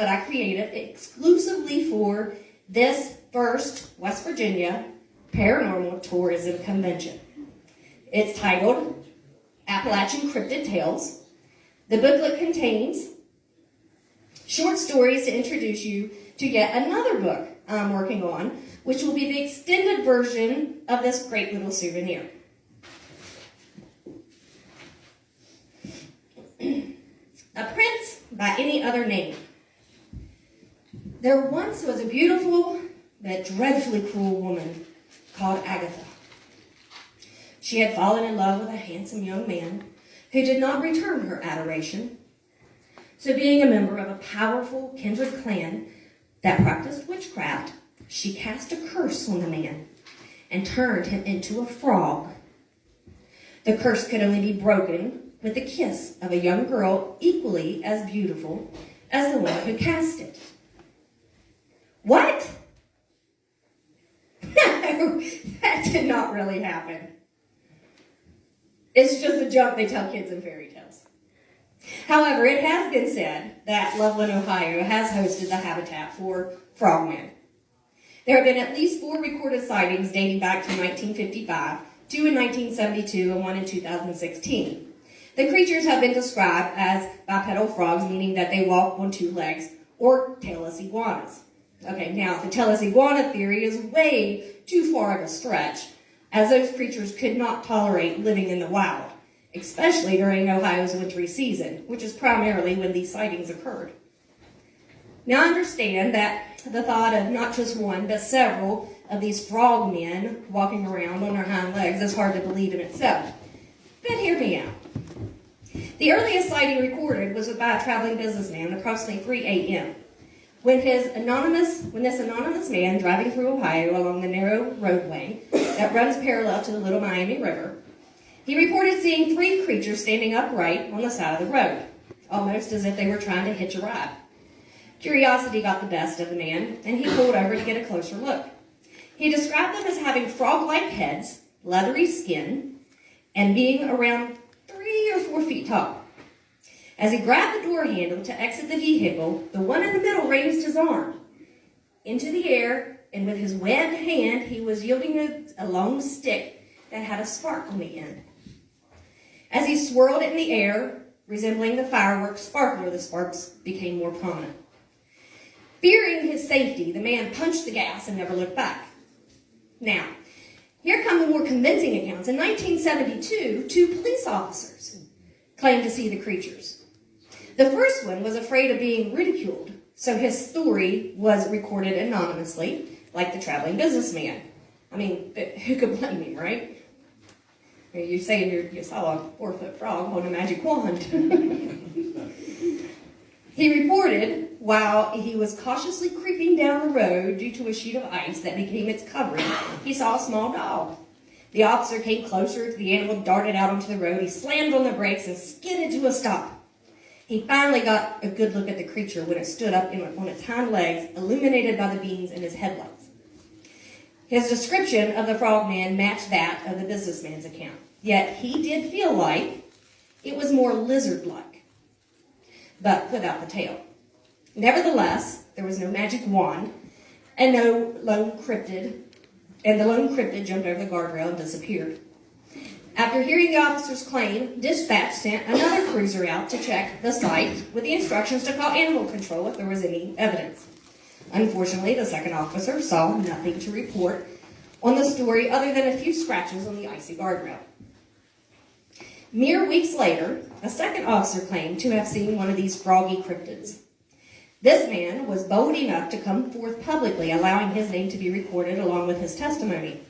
that I created exclusively for this first West Virginia Paranormal Tourism Convention. It's titled Appalachian Cryptid Tales. The booklet contains short stories to introduce you to yet another book I'm working on, which will be the extended version of this great little souvenir. A prince by any other name. There once was a beautiful but dreadfully cruel woman called Agatha. She had fallen in love with a handsome young man who did not return her adoration. So being a member of a powerful kindred clan that practiced witchcraft, she cast a curse on the man and turned him into a frog. The curse could only be broken with the kiss of a young girl equally as beautiful as the one who cast it. What? No, that did not really happen. It's just a joke they tell kids in fairy tales. However, it has been said that Loveland, Ohio has hosted the habitat for frogmen. There have been at least 4 recorded sightings dating back to 1955, 2 in 1972, and 1 in 2016. The creatures have been described as bipedal frogs, meaning that they walk on 2 legs, or tailless iguanas. Okay, now the tailless iguana theory is way too far of a stretch, as those creatures could not tolerate living in the wild, especially during Ohio's wintry season, which is primarily when these sightings occurred. Now understand that the thought of not just one, but several of these frog men walking around on their hind legs is hard to believe in itself. But hear me out. The earliest sighting recorded was by a traveling businessman at approximately 3 a.m. When this anonymous man driving through Ohio along the narrow roadway that runs parallel to the Little Miami River, he reported seeing 3 creatures standing upright on the side of the road, almost as if they were trying to hitch a ride. Curiosity got the best of the man, and he pulled over to get a closer look. He described them as having frog-like heads, leathery skin, and being around 3 or 4 feet tall. As he grabbed the door handle to exit the vehicle, the one in the middle raised his arm into the air, and with his webbed hand, he was wielding a long stick that had a spark on the end. As he swirled it in the air, resembling the fireworks sparkler, the sparks became more prominent. Fearing his safety, the man punched the gas and never looked back. Now, here come the more convincing accounts. In 1972, 2 police officers claimed to see the creatures. The first one was afraid of being ridiculed, so his story was recorded anonymously, like the traveling businessman. I mean, who could blame him, right? You're saying you saw a 4-foot frog on a magic wand. He reported while he was cautiously creeping down the road due to a sheet of ice that became its covering, he saw a small dog. The officer came closer. The animal darted out onto the road. He slammed on the brakes and skidded to a stop. He finally got a good look at the creature when it stood up on its hind legs, illuminated by the beams in his headlights. His description of the frogman matched that of the businessman's account, yet he did feel like it was more lizard-like, but without the tail. Nevertheless, there was no magic wand, and the lone cryptid jumped over the guardrail and disappeared. After hearing the officer's claim, dispatch sent another cruiser out to check the site with the instructions to call animal control if there was any evidence. Unfortunately, the second officer saw nothing to report on the story other than a few scratches on the icy guardrail. Mere weeks later, a second officer claimed to have seen one of these froggy cryptids. This man was bold enough to come forth publicly, allowing his name to be recorded along with his testimony.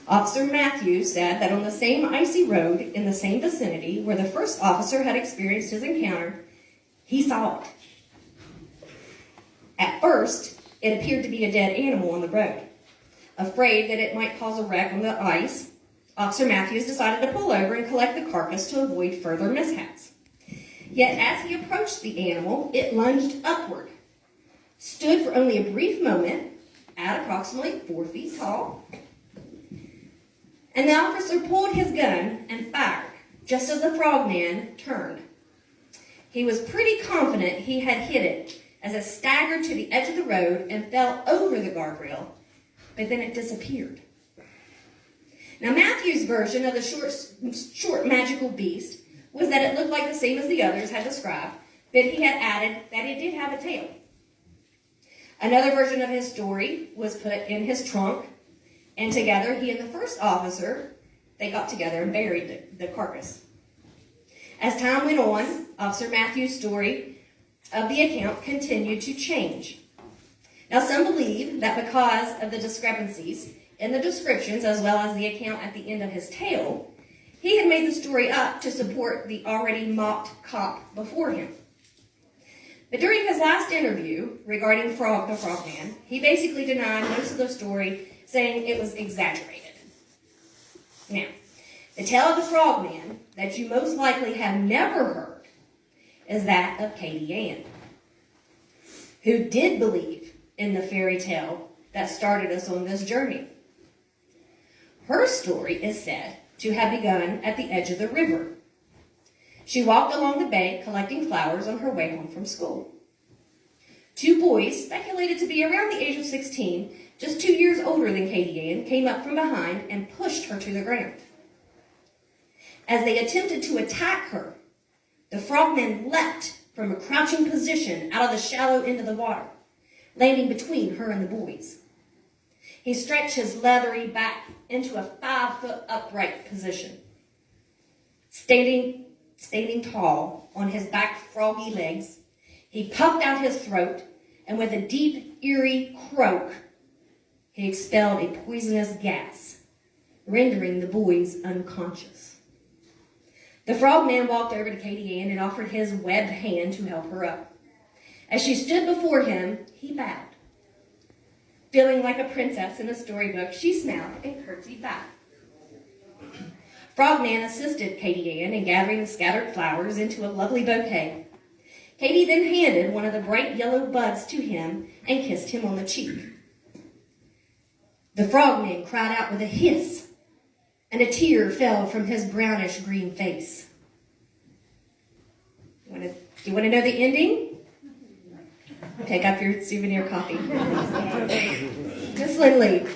Officer Matthews said that on the same icy road in the same vicinity where the first officer had experienced his encounter, he saw it. At first, it appeared to be a dead animal on the road. Afraid that it might cause a wreck on the ice, Officer Matthews decided to pull over and collect the carcass to avoid further mishaps. Yet as he approached the animal, it lunged upward, stood for only a brief moment at approximately 4 feet tall, and the officer pulled his gun and fired just as the frogman turned. He was pretty confident he had hit it, as it staggered to the edge of the road and fell over the guardrail, but then it disappeared. Now, Matthew's version of the short magical beast was that it looked like the same as the others had described, but he had added that it did have a tail. Another version of his story was put in his trunk, and together he and the first officer, they got together and buried the carcass. As time went on, Officer Matthew's story of the account continued to change. Now, some believe that because of the discrepancies in the descriptions as well as the account at the end of his tale, he had made the story up to support the already mocked cop before him. But during his last interview regarding the Frogman, he basically denied most of the story, saying it was exaggerated. Now, the tale of the Frogman that you most likely have never heard is that of Katie Ann, who did believe in the fairy tale that started us on this journey. Her story is said to have begun at the edge of the river. She walked along the bank collecting flowers on her way home from school. Two boys, speculated to be around the age of 16, just 2 years older than Katie Ann, came up from behind and pushed her to the ground. As they attempted to attack her, the frogman leapt from a crouching position out of the shallow end of the water, landing between her and the boys. He stretched his leathery back into a 5-foot upright position. Standing tall on his back froggy legs, he puffed out his throat, and with a deep, eerie croak, he expelled a poisonous gas, rendering the boys unconscious. The frogman walked over to Katie Ann and offered his webbed hand to help her up. As she stood before him, he bowed. Feeling like a princess in a storybook, she smiled and curtsied back. Frogman assisted Katie Ann in gathering the scattered flowers into a lovely bouquet. Katie then handed one of the bright yellow buds to him and kissed him on the cheek. The frogman cried out with a hiss, and a tear fell from his brownish-green face. Do you want to know the ending? Take up your souvenir copy. Miss Lindley.